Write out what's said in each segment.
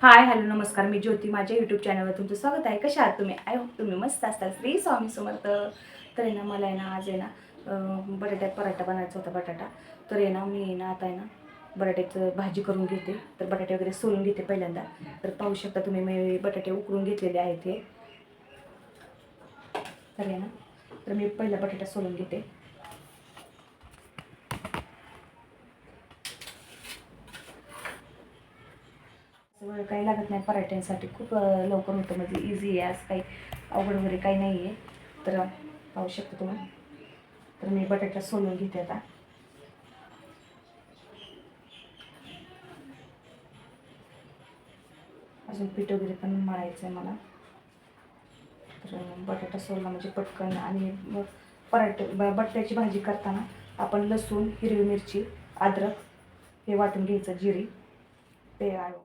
Hi hello नमस्कार, मी ज्योती. माझ्या YouTube चॅनलवर तुमचं स्वागत आहे. कशा आहात तुम्ही? आय होप तुम्ही मस्त असाल. श्री स्वामी समर्थ. तर आहे ना, मला आहे ना आज आहे ना बटाट्यात पराठा बनायचा होता. बटाटा तर आहे ना, मी आहे ना आता आहे ना बटाट्याचं भाजी करून घेते. तर बटाटे वगैरे सोलून घेते पहिल्यांदा. तर पाहू शकता तुम्ही, मी बटाटे उकळून घेतलेले आहेत हे. तर आहे ना, तर मी पहिला बटाटा सोलून घेते. वेळ काही लागत नाही पराठ्यांसाठी, खूप लवकर होतं, म्हणजे इझी आहे. असं काही अवघड वगैरे काही नाही आहे. तर पाहू शकता तुम्ही. तर मी बटाटा सोलून घेते आता. अजून पीठ वगैरे पण मळायचं आहे मला. तर बटाटा सोलला म्हणजे पटकन. आणि मग बटाट्याची भाजी करताना आपण लसूण, हिरवी मिरची, अद्रक हे वाटून घ्यायचं, जिरी ते आहे.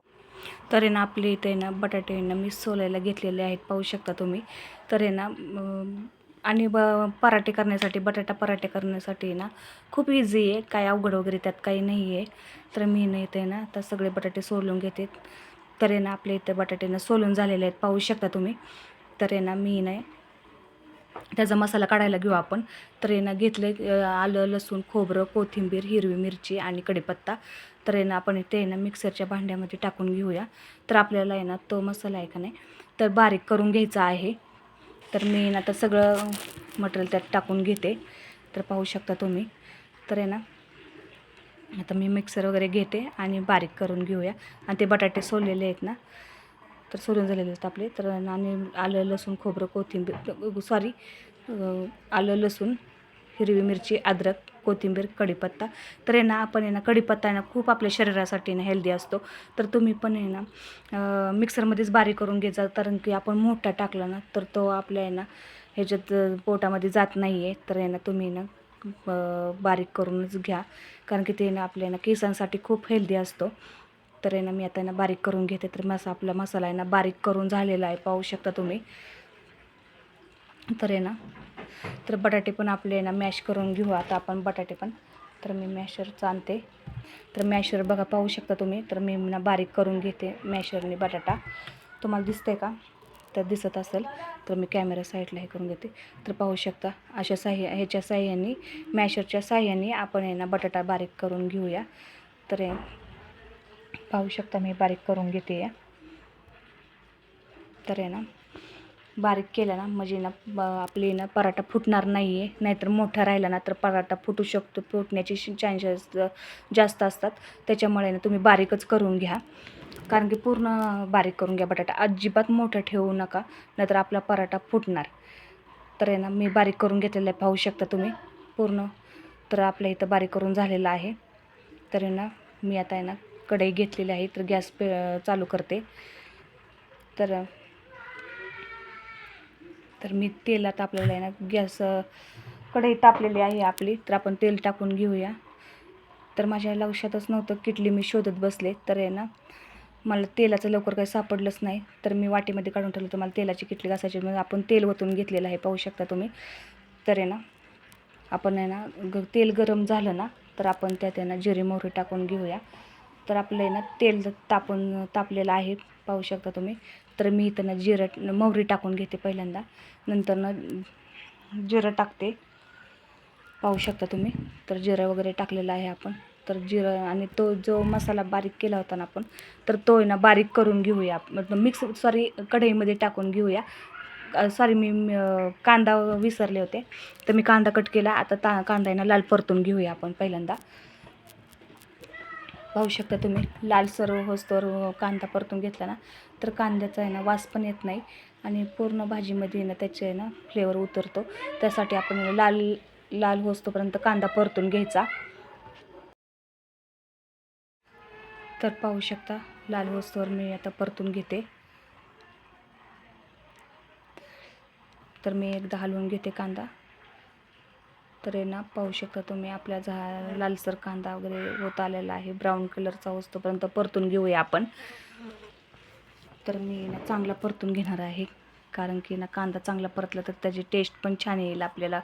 तर आहे ना, आपले इथे आहे ना बटाटे आहे ना मी सोलायला घेतलेले आहेत, पाहू शकता तुम्ही. तर आहे ना आणि पराठे करण्यासाठी, बटाटा पराठे करण्यासाठी आहे ना खूप इझी आहे, काय अवघड वगैरे त्यात काही नाही आहे. तर मी ना इथे ना आता सगळे बटाटे सोलून घेते. तर आहे ना, आपले इथे बटाटे ना सोलून झालेले आहेत, पाहू शकता तुम्ही. तर आहे ना, मी नाही त्याचा मसाला काढायला घेऊ आपण. तर आहे ना घेतलं आलं, लसूण, खोबरं, कोथिंबीर, हिरवी मिरची आणि कढीपत्ता. तर आहे ना, आपण ते आहे ना मिक्सरच्या भांड्यामध्ये टाकून घेऊया. तर आपल्याला आहे ना तो मसाला आहे का नाही, तर बारीक करून घ्यायचा आहे. तर मी ना आता सगळं मटेरियल त्यात टाकून घेते. तर पाहू शकता तुम्ही. तर आहे ना, आता मी मिक्सर वगैरे घेते आणि बारीक करून घेऊया. आणि ते बटाटे सोललेले आहेत ना, तर सोलून झालेले आहेत आपले. तर आणि आलं, लसूण, खोबरं, कोथिंबीर, सॉरी, आलं, लसूण, हिरवी मिरची, अद्रक, कोथिंबीर, कढीपत्ता. तर आहे ना, आपण आहे ना कढीपत्ता आहे ना खूप आपल्या शरीरासाठी ना हेल्दी असतो. तर तुम्ही पण आहे ना मिक्सरमध्येच बारीक करून घ्यायचा, कारण की आपण मोठा टाकला ना तर तो आपल्या आहे ना ह्याच्यात पोटामध्ये जात नाही आहे. तर आहे ना, तुम्ही ना बारीक करूनच घ्या, कारण की ते ना आपल्या ना केसांसाठी खूप हेल्दी असतो. तर आहे ना, मी आता आहे ना बारीक करून घेते. तर आपला मसाला आहे ना बारीक करून झालेला आहे, पाहू शकता तुम्ही. तर आहे ना, तर बटाटे पण आपले आहे ना मॅश करून घेऊ आता आपण बटाटे पण. तर मी मॅशरचं आणते. तर मॅशर बघा, पाहू शकता तुम्ही. तर मी ना बारीक करून घेते मॅशरने बटाटा. तुम्हाला दिसतंय का? तर दिसत असेल तर मी कॅमेरा साईडला हे करून घेते. तर पाहू शकता, अशा ह्याच्या साह्याने, मॅशरच्या साह्याने आपण आहे ना बटाटा बारीक करून घेऊया. तर पाहू शकता मी बारीक करून घेते या. तर आहे ना, बारीक केला ना म्हणजे ना आपली ना पराठा फुटणार नाही आहे. नाहीतर मोठा राहिला ना तर पराठा फुटू शकतो, फुटण्याचे चान्सेस जास्त असतात. त्याच्यामुळे ना तुम्ही बारीकच करून घ्या, कारण की पूर्ण बारीक करून घ्या बटाटा. अजिबात मोठं ठेवू नका, नाहीतर आपला पराठा फुटणार. तर आहे ना, मी बारीक करून घेतलेलं आहे, पाहू शकता तुम्ही पूर्ण. तर आपल्या इथं बारीक करून झालेलं आहे. तर आहे ना, मी आता आहे ना कढई घेतलेली आहे. तर गॅस चालू करते. तर मी तेलात आपल्याला आहे ना गॅस कढई तापलेली आहे आपली. तर आपण तेल टाकून घेऊया. तर माझ्या लक्षातच नव्हतं, किटली मी शोधत बसले. तर आहे ना, मला तेलाचं लवकर काही सापडलंच नाही. तर मी वाटीमध्ये काढून ठेवलं. तर मला तेलाची किटली घासायची, म्हणून आपण तेल ओतून घेतलेलं आहे, पाहू शकता तुम्ही. तर आहे ना, आपण आहे ना तेल गरम झालं ना तर आपण त्यात आहे ना जिरे मोहरी टाकून घेऊया. तर आपलं आहे ना तेल तापलेलं आहे, पाहू शकता तुम्ही. तर मी इथं ना मोहरी टाकून घेते पहिल्यांदा, नंतर ना जिरं टाकते, पाहू शकता तुम्ही. तर जिरं वगैरे टाकलेलं आहे आपण. तर जिरं आणि तो जो मसाला बारीक केला होता ना आपण, तर तो आहे ना बारीक करून घेऊया, कढईमध्ये टाकून घेऊया. सॉरी, मी कांदा विसरले होते. तर मी कांदा कट केला. आता कांदा आहे ना लाल परतून घेऊया आपण पहिल्यांदा, पाहू शकता तुम्ही. लालसर होस्तोवर कांदा परतून घेतला ना तर कांद्याचा आहे ना वास पण येत नाही, आणि पूर्ण भाजीमध्ये ना त्याचे आहे ना फ्लेवर उतरतो. त्यासाठी आपण लाल लाल होस्तोपर्यंत कांदा परतून घ्यायचा. तर पाहू शकता, लाल होस्तोवर मी आता परतून घेते. तर मी एकदा हलवून घेते कांदा. तर आहे ना, पाहू शकता तुम्ही, आपल्या लालसर कांदा वगैरे होत आलेला आहे. ब्राऊन कलरचा होस्तोपर्यंत परतून घेऊया आपण. तर मी ना चांगला परतून घेणार आहे, कारण की ना कांदा चांगला परतला तर त्याची टेस्ट पण छान येईल आपल्याला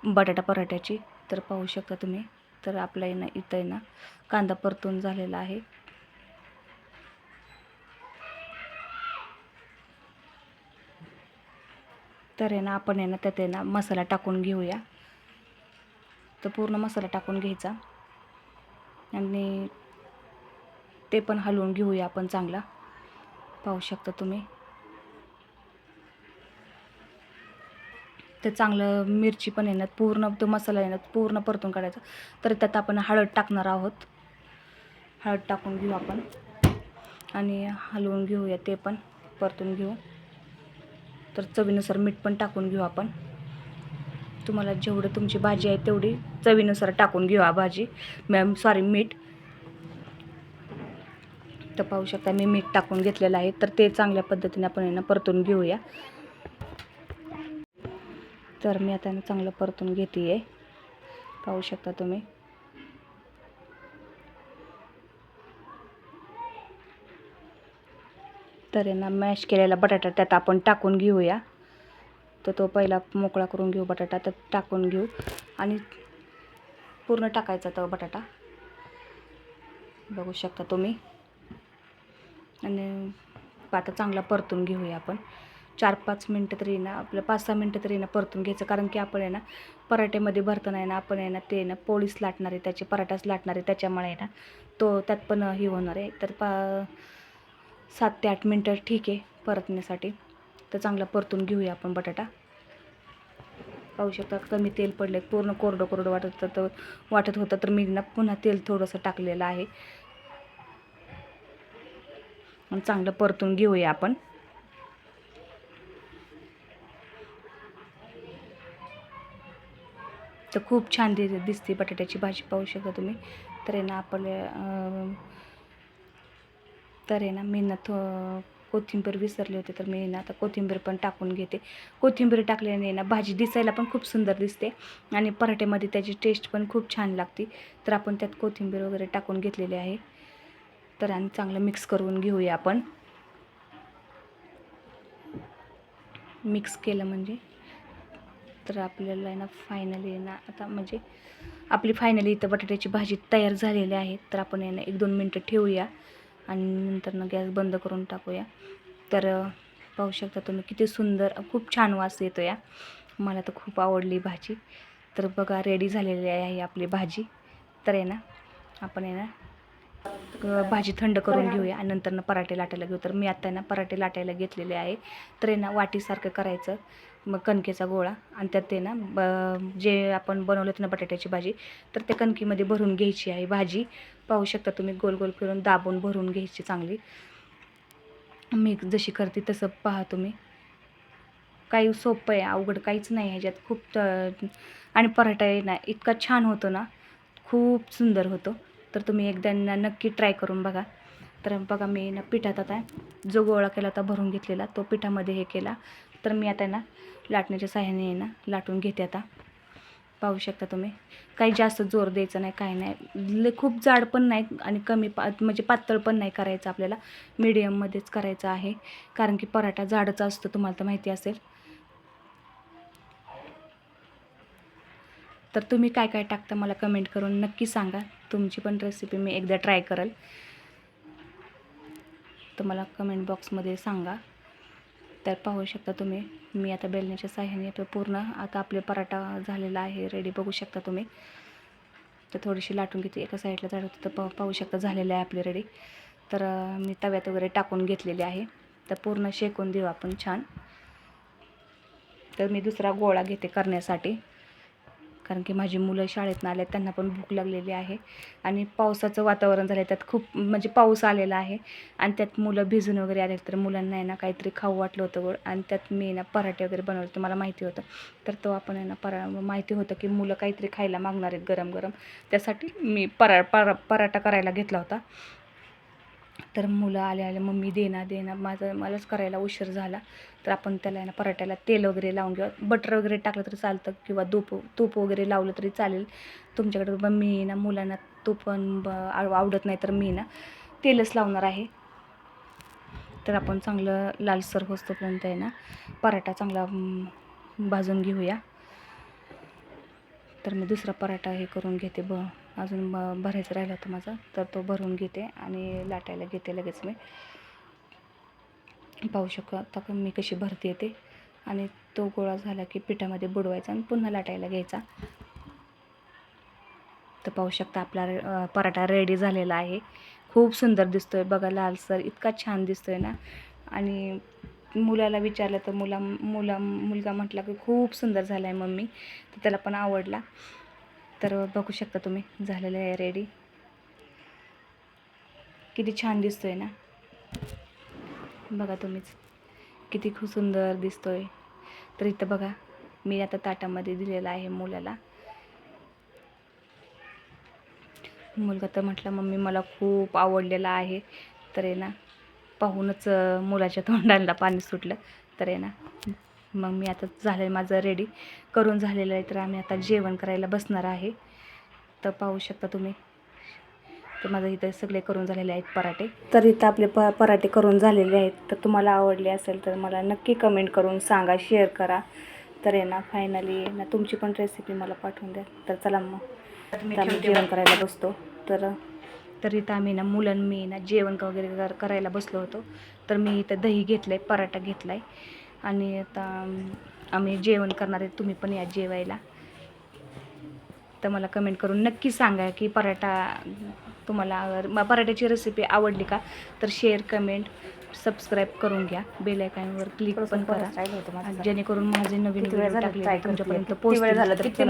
बटाटा पराठ्याची. तर पाहू शकता तुम्ही. तर आपला आहे ना इथं आहे ना कांदा परतून झालेला आहे. तर आहे ना आपण आहे ना त्यात आहे ना मसाला टाकून घेऊया. तर पूर्ण मसाला टाकून घ्यायचा आणि ते पण हलवून घेऊया आपण चांगला. पाहू शकता तुम्ही. ते चांगलं मिरची पण आहे ना पूर्ण तो मसाला आहे ना पूर्ण परतून काढायचा. तर त्यात आपण हळद टाकणार आहोत. हळद टाकून घेऊ आपण आणि हलवून घेऊया, ते पण परतून घेऊ. तर चवीनुसार मीठ पण टाकून घेऊ आपण. तुम्हाला जेवढं तुमची भाजी आहे तेवढी चवीनुसार टाकून घेऊ भाजी मीठ. तर पाहू शकता मी मीठ टाकून घेतलेलं आहे. तर ते चांगल्या पद्धतीने आपण आहे ना परतून घेऊया. तर मी आता चांगलं परतून घेते आहे. पाहू शकता तुम्ही. तर आहे ना मॅश केलेला बटाटा त्यात आपण टाकून घेऊया. तर तो पहिला मोकळा करून घेऊ बटाटा, त्यात टाकून घेऊ आणि पूर्ण टाकायचा तो बटाटा. बघू शकता तुम्ही. आणि आता चांगला परतून घेऊया आपण. 4-5 मिनटं तरी ना आपलं 5-6 मिनटं तरी ना परतून घ्यायचं. कारण की आपण आहे ना पराठ्यामध्ये भरताना आहे ना आपण आहे ना ते ना पोळीच लाटणार आहे, त्याचे पराठाच लाटणार आहे. त्याच्यामुळे आहे ना तो त्यात पण हे होणार आहे. तर 7 ते 8 मिनटं ठीक आहे परतण्यासाठी. तर चांगला परतून घेऊया आपण बटाटा. पाहू शकता कमी तेल पडले, पूर्ण कोरडं कोरडं वाटत होतं. तर मी ना पुन्हा तेल थोडंसं टाकलेलं आहे आणि चांगलं परतून घेऊया आपण. तर खूप छान दिसते बटाट्याची भाजी. पाहू शकता तुम्ही. तर आहे ना तर आहे ना मी ना कोथिंबीर विसरले होते. तर मी ना आता कोथिंबीर पण टाकून घेते. कोथिंबीर टाकल्याने ना भाजी दिसायला पण खूप सुंदर दिसते आणि पराठ्यामध्ये त्याची टेस्ट पण खूप छान लागते. तर आपण त्यात कोथिंबीर वगैरे टाकून घेतलेली आहे. तर आणि चांगलं मिक्स करून घेऊया आपण. मिक्स केलं म्हणजे तर आपल्याला आहे ना फायनली आहे ना आता म्हणजे आपली फायनली इथं बटाट्याची भाजी तयार झालेली आहे. तर आपण आहे ना 1-2 मिनटं ठेवूया आणि नंतर ना गॅस बंद करून टाकूया. तर पाहू शकता तुम्ही किती सुंदर, खूप छान वास येतो या. मला तर खूप आवडली भाजी. तर बघा रेडी झालेली आहे आपली भाजी. तर आहे ना आपण आहे ना भाजी थंड करून घेऊया आणि नंतर ना पराठे लाटायला घेऊ. तर मी आता ना पराठे लाटायला घेतलेले आहे. तर आहे ना वाटीसारखं करायचं मग कणकेचा गोळा आणि त्यात ते ना जे आपण बनवलं होतं ना बटाट्याची भाजी, तर त्या कणकीमध्ये भरून घ्यायची आहे भाजी. पाहू शकता तुम्ही गोल गोल फिरून दाबून भरून घ्यायची चांगली. मी जशी करते तसं पहा तुम्ही. काही सोपं आहे, अवघड काहीच नाही ह्याच्यात. खूप आणि पराठा आहे ना इतका छान होतो ना, खूप सुंदर होतो. तर तुम्ही एकदा नक्की ट्राय करून बघा. तर बघा मी ना पिठात आता जो गोळा केला होता भरून घेतलेला तो पिठामध्ये हे केला. तर मी आता ना लाटण्याच्या साहाय्याने ना लाटून घेते आता. पाहू शकता तुम्ही. काही जास्त जोर द्यायचा नाही, काही नाही. खूप जाड पण नाही आणि कमी म्हणजे पातळ पण नाही करायचं आपल्याला. मीडियममध्येच करायचं आहे. कारण की पराठा जाडच असतो, तुम्हाला तर माहिती असेल. तर तुम्ही काय काय टाकता मला कमेंट करून नक्की सांगा. तुमची पण रेसिपी मी एकदा ट्राय करेल. तर मला कमेंट बॉक्समध्ये सांगा. तर पाहू शकता तुम्ही मी आता बेलण्याच्या साहाय्याने तो पूर्ण आता आपले पराठा झालेला आहे रेडी. बघू शकता तुम्ही. तर थोडीशी लाटून घेते एका साईडला जाड होतं. तर पाहू शकता झालेलं आहे आपले रेडी. तर मी तव्यात वगैरे टाकून घेतलेले आहे. तर पूर्ण शेकून देऊ आपण छान. तर मी दुसरा गोळा घेते करण्यासाठी, कारण की माझी मुलं शाळेतून आले, त्यांना पण भूक लागलेली आहे आणि पावसाचं वातावरण झालं, त्यात खूप म्हणजे पाऊस आलेला आहे आणि त्यात मुलं भिजून वगैरे आले. तर मुलांना आहे ना काहीतरी खाऊ वाटलं होतं गोड आणि त्यात मी ना पराठे वगैरे बनवले होते, मला माहिती होतं. तर तो आपण आहे ना माहिती होतं की मुलं काहीतरी खायला मागणार आहेत गरम गरम, त्यासाठी मी पराठा करायला घेतला होता. तर मुलं आले मम्मी देना मलाच करायला उशीर झाला. तर आपण त्याला ना पराठ्याला तेल वगैरे लावून घेऊ. बटर वगैरे टाकलं तरी चालतं किंवा तूप वगैरे लावलं तरी चालेल तुमच्याकडे. पण मी ना मुलांना तूप पण आवडत नाही, तर मी ना तेलच लावणार आहे. तर आपण चांगलं लालसर होतोपर्यंत आहे ना पराठा चांगला भाजून घेऊया. तर मी दुसरा पराठा हे करून घेते. अजून भरायचं राहिला होता माझा, तर तो भरून घेते आणि लाटायला घेते लगेच मी. पाहू शकता मी कशी भरते ते. आणि तो गोळा झाला की पिठामध्ये बुडवायचा आणि पुन्हा लाटायला घ्यायचा. तर पाहू शकता आपला पराठा रेडी झालेला आहे. खूप सुंदर दिसतोय बघा, लालसर इतका छान दिसतोय ना. आणि मुलाला विचारलं तर मुलगा म्हटला की खूप सुंदर झाला आहे मम्मी, तर त्याला पण आवडला. तर बघू शकता तुम्ही, झालेलं आहे रेडी. किती छान दिसतोय ना, बघा तुम्हीच किती खूप सुंदर दिसतोय. तर इथं बघा मी आता ताटामध्ये दिलेला आहे मुलाला. मुलगा तर म्हटला मम्मी मला खूप आवडलेला आहे. तर आहे ना, पाहूनच मुलाच्या तोंडाला पाणी सुटलं. तर आहे ना, मग मी आता झालं माझं रेडी करून झालेलं आहे. तर आम्ही आता जेवण करायला बसणार आहे. तर पाहू शकता तुम्ही, तर माझं इथं सगळे करून झालेले आहेत पराठे. तर इथं आपले पराठे करून झालेले आहेत. तर तुम्हाला आवडले असेल तर मला नक्की कमेंट करून सांगा, शेअर करा. तर आहे ना, फायनली ना तुमची पण रेसिपी मला पाठवून द्या. तर चला मग आम्ही जेवण करायला बसतो. तर इथं आम्ही ना मी ना जेवण वगैरे करायला बसलो होतो. तर मी इथं दही घेतलं आहे, पराठा घेतला आहे आणि आता आम्ही जेवण करणार आहे. तुम्ही पण या जेवायला. तर मला कमेंट करून नक्की सांगा की तुम्हाला पराठ्याची रेसिपी आवडली का. तर शेअर, कमेंट, सबस्क्राईब करून घ्या. बेल आयकॉनवर क्लिक पण करा, जेणेकरून माझे नवीन व्हिडिओ टाकले तुमच्यापर्यंत पोहोचतील.